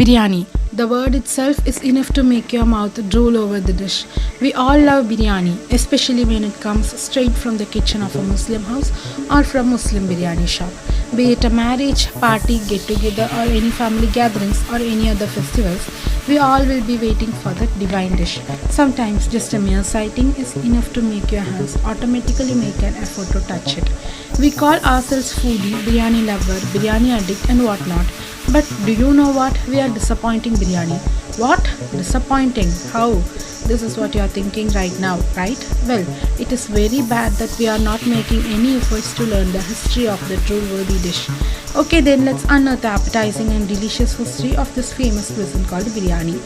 Biryani. The word itself is enough to make your mouth drool over the dish. We all love biryani, especially when it comes straight from the kitchen of a Muslim house or from Muslim biryani shop. Be it a marriage, party, get together, or any family gatherings or any other festivals, we all will be waiting for that divine dish. Sometimes just a mere sighting is enough to make your hands automatically make an effort to touch it. We call ourselves foodie, biryani lover, biryani addict, and whatnot. But do you know what? We are disappointing biryani. What? Disappointing? How? This is what you are thinking right now, right? Well, it is very bad that we are not making any efforts to learn the history of the true worthy dish. Okay, then let's unearth the appetizing and delicious history of this famous cuisine called biryani.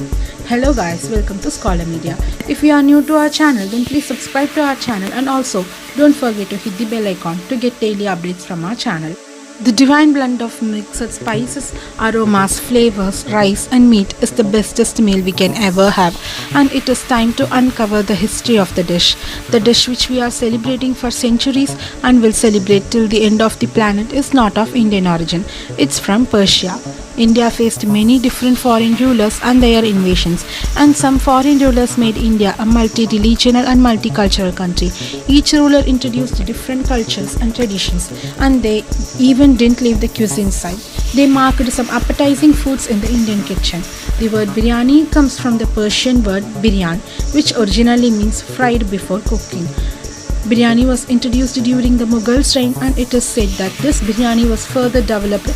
Hello guys, welcome to Scholar Media. If you are new to our channel, then please subscribe to our channel and also don't forget to hit the bell icon to get daily updates from our channel. The divine blend of mixed spices, aromas, flavors, rice and meat is the bestest meal we can ever have, and it is time to uncover the history of the dish. The dish which we are celebrating for centuries and will celebrate till the end of the planet is not of Indian origin. It's from Persia. India faced many different foreign rulers and their invasions, and some foreign rulers made India a multi-religional and multicultural country. Each ruler introduced different cultures and traditions, and they even didn't leave the cuisine side. They marked some appetizing foods in the Indian kitchen. The word biryani comes from the Persian word biryan, which originally means fried before cooking. Biryani was introduced during the Mughals' reign, and it is said that this biryani was further developed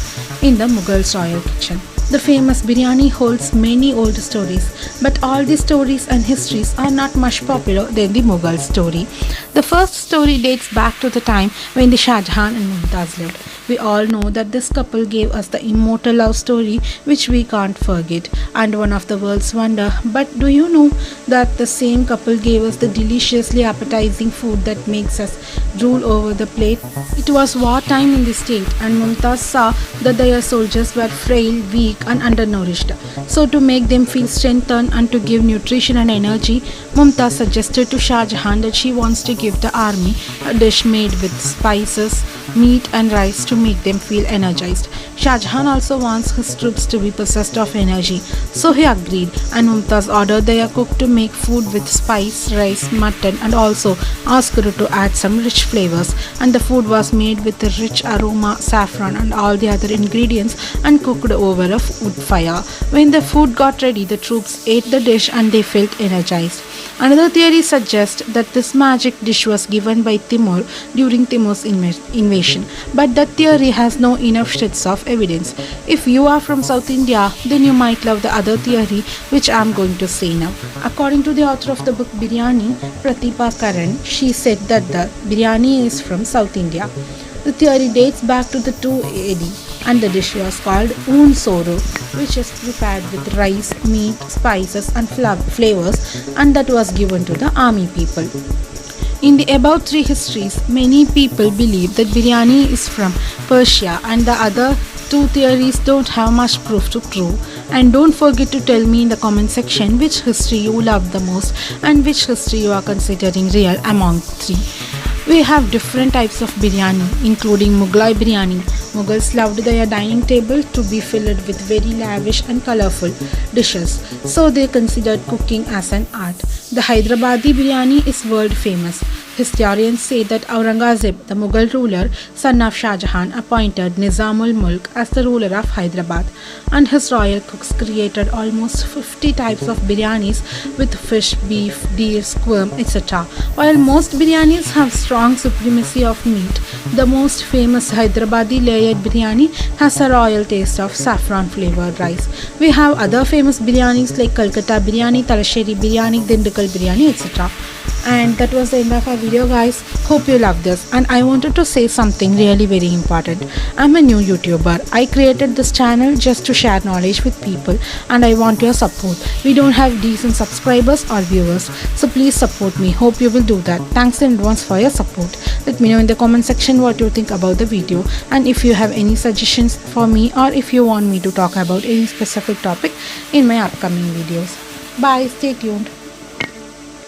in the Mughals' royal kitchen. The famous biryani holds many old stories, but all the stories and histories are not much popular than the Mughal story. The first story dates back to the time when the Shah Jahan and Mumtaz lived. We all know that this couple gave us the immortal love story which we can't forget, and one of the world's wonder. But do you know that the same couple gave us the deliciously appetizing food that makes us drool over the plate? It was wartime in the state, and Mumtaz saw that their soldiers were frail, weak and undernourished. So to make them feel strengthened and to give nutrition and energy, Mumtaz suggested to Shah Jahan that she wants to give the army a dish made with spices, meat and rice to make them feel energized. Shah Jahan also wants his troops to be possessed of energy, so he agreed, and Mumtaz ordered their cook to make food with spice, rice, mutton and also asked her to add some rich flavors, and the food was made with a rich aroma, saffron and all the other ingredients and cooked over a wood fire. When the food got ready, the troops ate the dish and they felt energized. Another theory suggests that this magic dish was given by Timur during Timur's invasion, but that theory has no enough shreds of evidence. If you are from South India, then you might love the other theory which I am going to say now. According to the author of the book Biryani, Pratibha Karan, she said that the biryani is from South India. The theory dates back to the 2 AD, and the dish was called un soru, which is prepared with rice, meat, spices and flavors, and that was given to the army people. In the above three histories, many people believe that biryani is from Persia, and the other two theories don't have much proof to prove. And don't forget to tell me in the comment section which history you love the most and which history you are considering real among three. We have different types of biryani, including Mughlai biryani. Mughals loved their dining table to be filled with very lavish and colorful dishes, so they considered cooking as an art. The Hyderabadi biryani is world famous. Historians say that Aurangzeb, the Mughal ruler, son of Shah Jahan, appointed Nizamul Mulk as the ruler of Hyderabad, and his royal cooks created almost 50 types of biryanis with fish, beef, deer, squirm, etc. While most biryanis have strong supremacy of meat, the most famous Hyderabadi layered biryani has a royal taste of saffron flavored rice. We have other famous biryanis like Kolkata biryani, Talasheri biryani, Dindigul biryani, etc. And that was the end of our video, guys. Hope you loved this, and I wanted to say something really very important. I'm a new YouTuber. I created this channel just to share knowledge with people, and I want your support. We don't have decent subscribers or viewers, so please support me. Hope you will do that. Thanks in advance for your support. Let me know in the comment section what you think about the video, and if you have any suggestions for me, or if you want me to talk about any specific topic in my upcoming videos. Bye, stay tuned.